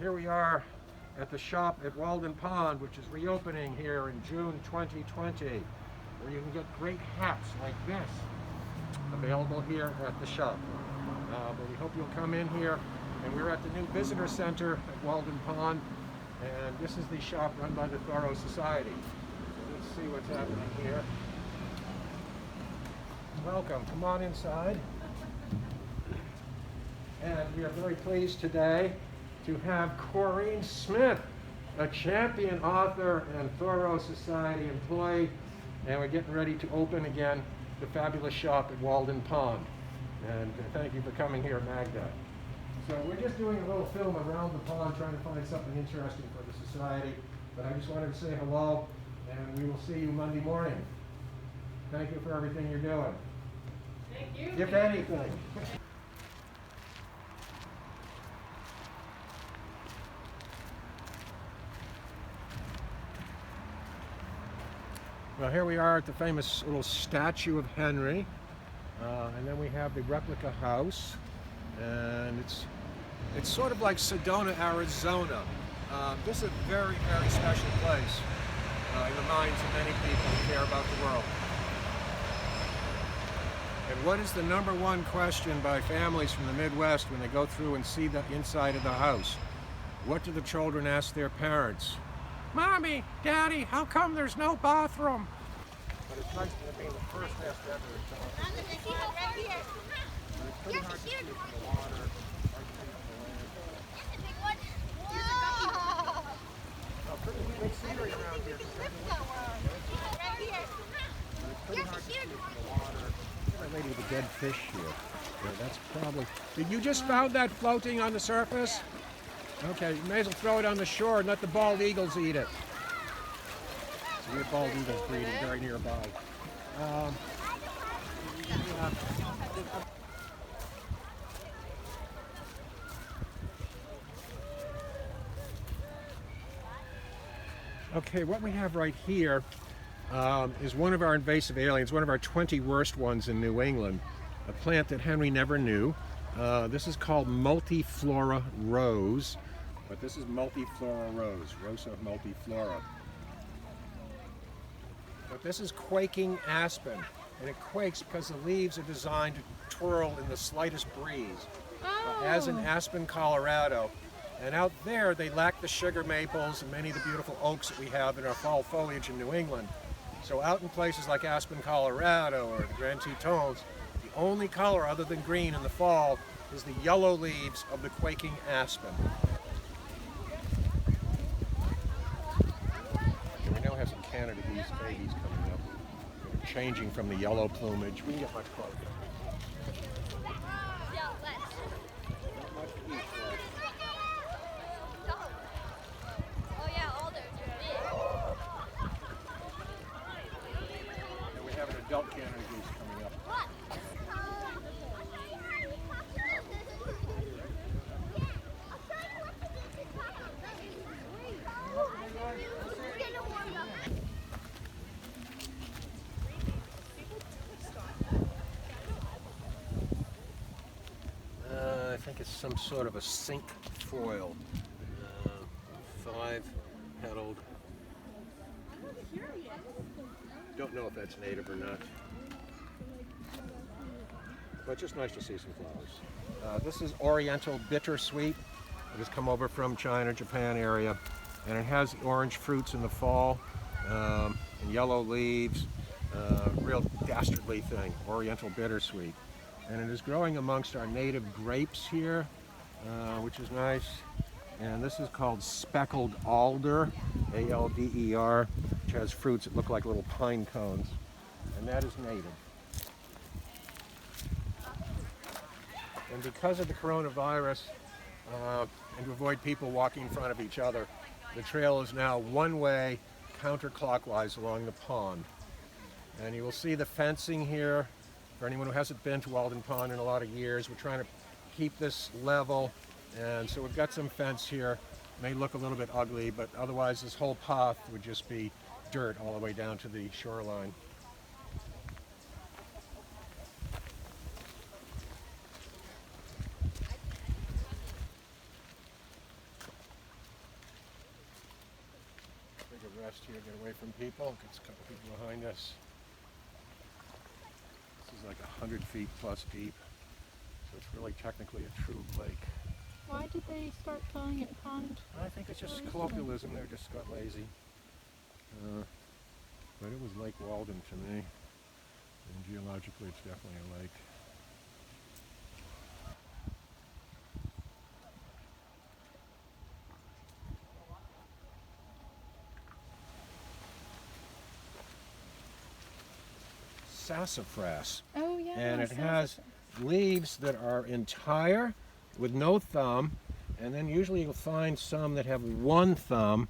Here we are at the shop at Walden Pond, which is reopening here in June 2020, where you can get great hats like this available here at the shop. But we hope you'll come in here. And we're at the new visitor center at Walden Pond, and this is the shop run by the Thoreau Society. So let's see what's happening here. Welcome, come on inside. And we are very pleased today to have Corinne Smith, a champion author and Thoreau Society employee, and we're getting ready to open again the fabulous shop at Walden Pond. And thank you for coming here, Magda. So we're just doing a little film around the pond, trying to find something interesting for the society, but I just wanted to say hello, and we will see you Monday morning. Thank you for everything you're doing. Thank you. If anything. Well, here we are at the famous little statue of Henry, and then we have the replica house, and it's sort of like Sedona, Arizona. This is a very, very special place in the minds of many people who care about the world. And what is the number one question by families from the Midwest when they go through and see the inside of the house? What do the children ask their parents? Mommy, Daddy, how come there's no bathroom? But it's nice to be the first nest ever. It's pretty hard to see from the water. Pretty big scenery around here. It's pretty hard to see from the water. That lady with the dead fish here. Yeah, that's probably. Did you just found that floating on the surface? Okay, you may as well throw it on the shore and let the bald eagles eat it. So we have bald eagles breeding very nearby. Okay, what we have right here is one of our invasive aliens, one of our 20 worst ones in New England, a plant that Henry never knew. This is called multiflora rose, but this is multiflora rose, Rosa multiflora. But this is quaking aspen, and it quakes because the leaves are designed to twirl in the slightest breeze, as in Aspen, Colorado. And out there, they lack the sugar maples and many of the beautiful oaks that we have in our fall foliage in New England. So out in places like Aspen, Colorado, or the Grand Tetons, the only color other than green in the fall is the yellow leaves of the quaking aspen. And we now have some Canada geese babies coming up. They're changing from the yellow plumage. We can get much closer. Adult Canada geese coming up. I think it's some sort of a sink foil. 5-petaled. Don't know if that's native or not, but just nice to see some flowers. This is Oriental Bittersweet. It has come over from China, Japan area, and it has orange fruits in the fall and yellow leaves, real dastardly thing, Oriental Bittersweet. And it is growing amongst our native grapes here, which is nice. And this is called Speckled Alder, A-L-D-E-R, which has fruits that look like little pine cones, and that is native. And because of the coronavirus, and to avoid people walking in front of each other, the trail is now one-way, counterclockwise along the pond. And you will see the fencing here. For anyone who hasn't been to Walden Pond in a lot of years, we're trying to keep this level. And so we've got some fence here. May look a little bit ugly, but otherwise this whole path would just be dirt all the way down to the shoreline. west here, get away from people. There's a couple people behind us. This is like 100 feet plus deep, so it's really technically a true lake. Why did they start calling it pond? I think it's just colloquialism. They just got lazy. But it was Lake Walden to me, and geologically it's definitely a lake. Sassafras. Oh yeah. And it has leaves that are entire with no thumb, and then usually you'll find some that have one thumb,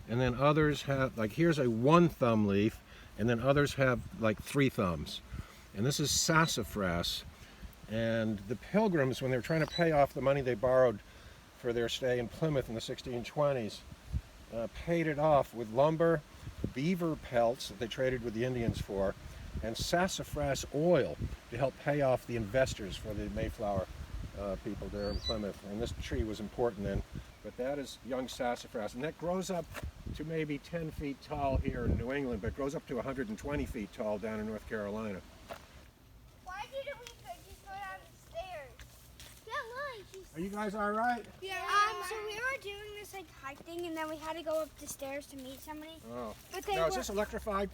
and then others have, like here's a one thumb leaf, and then others have like 3 thumbs. And this is sassafras. And the Pilgrims, when they were trying to pay off the money they borrowed for their stay in Plymouth in the 1620s, paid it off with lumber, beaver pelts that they traded with the Indians for, and sassafras oil to help pay off the investors for the Mayflower people there in Plymouth. And this tree was important then. But that is young sassafras, and that grows up to maybe 10 feet tall here in New England, but grows up to 120 feet tall down in North Carolina. Why didn't we just go down the stairs? Yeah, look. Are you guys all right? Yeah. So we were doing this like hike thing, and then we had to go up the stairs to meet somebody. Oh. But they Now, were... is this electrified?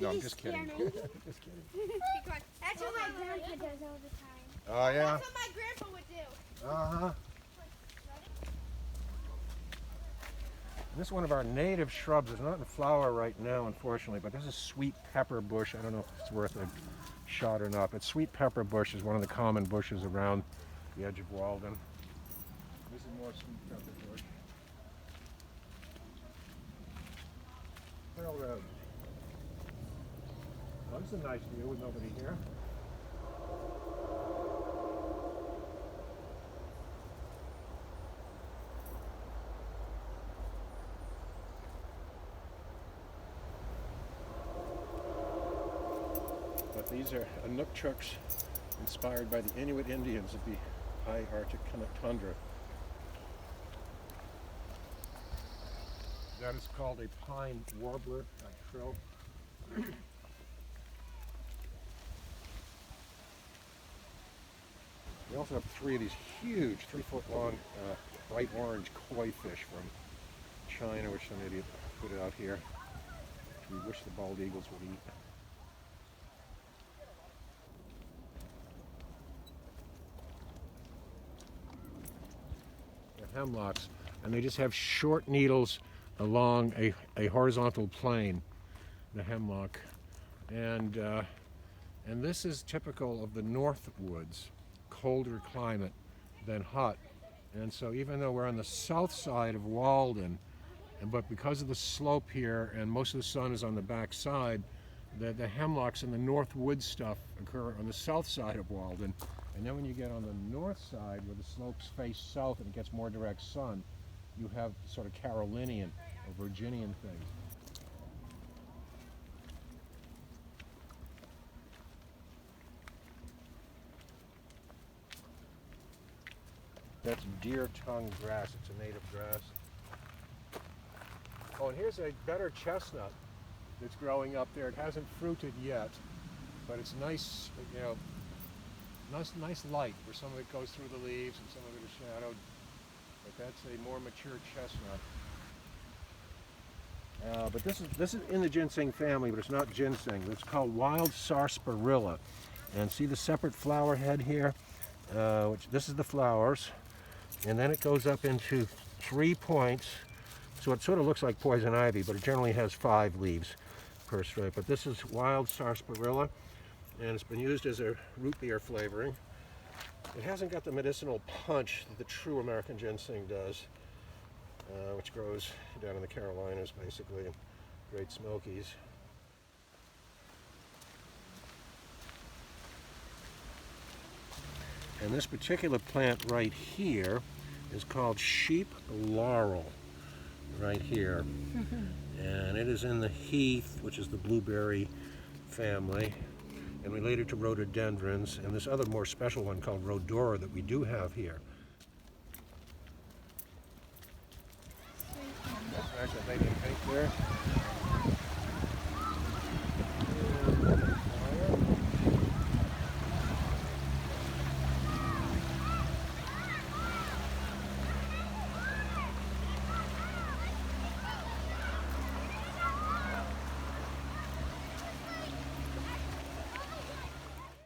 No, I'm just kidding. Just kidding. That's what my grandpa does all the time. Oh, yeah? That's what my grandpa would do. Uh-huh. This is one of our native shrubs. It's not in flower right now, unfortunately, but this is sweet pepper bush. I don't know if it's worth a shot or not, but sweet pepper bush is one of the common bushes around the edge of Walden. This is more sweet pepper bush. Trail Road. Oh, this is a nice view with nobody here. But these are Inukchuks inspired by the Inuit Indians of the high Arctic tundra. That is called a pine warbler, a trill. We also have 3 of these huge, 3-foot long, bright orange koi fish from China, which some idiot put out here, which we wish the bald eagles would eat. They're hemlocks, and they just have short needles along a horizontal plane, the hemlock. And this is typical of the north woods. Colder climate than hot, and so even though we're on the south side of Walden, but because of the slope here and most of the sun is on the back side, the hemlocks and the north wood stuff occur on the south side of Walden, and then when you get on the north side where the slopes face south and it gets more direct sun, you have sort of Carolinian or Virginian things. That's deer tongue grass. It's a native grass. Oh, and here's a better chestnut that's growing up there. It hasn't fruited yet, but it's nice, you know, nice light where some of it goes through the leaves and some of it is shadowed. But that's a more mature chestnut. But this is in the ginseng family, but it's not ginseng. It's called wild sarsaparilla. And see the separate flower head here? This is the flowers. And then it goes up into 3 points, so it sort of looks like poison ivy, but it generally has 5 leaves per stripe. But this is wild sarsaparilla, and it's been used as a root beer flavoring. It hasn't got the medicinal punch that the true American ginseng does, which grows down in the Carolinas, basically, and Great Smokies. And this particular plant right here is called sheep laurel, right here. And it is in the heath, which is the blueberry family, and related to rhododendrons, and this other more special one called rhodora that we do have here. There's that lady in pink there.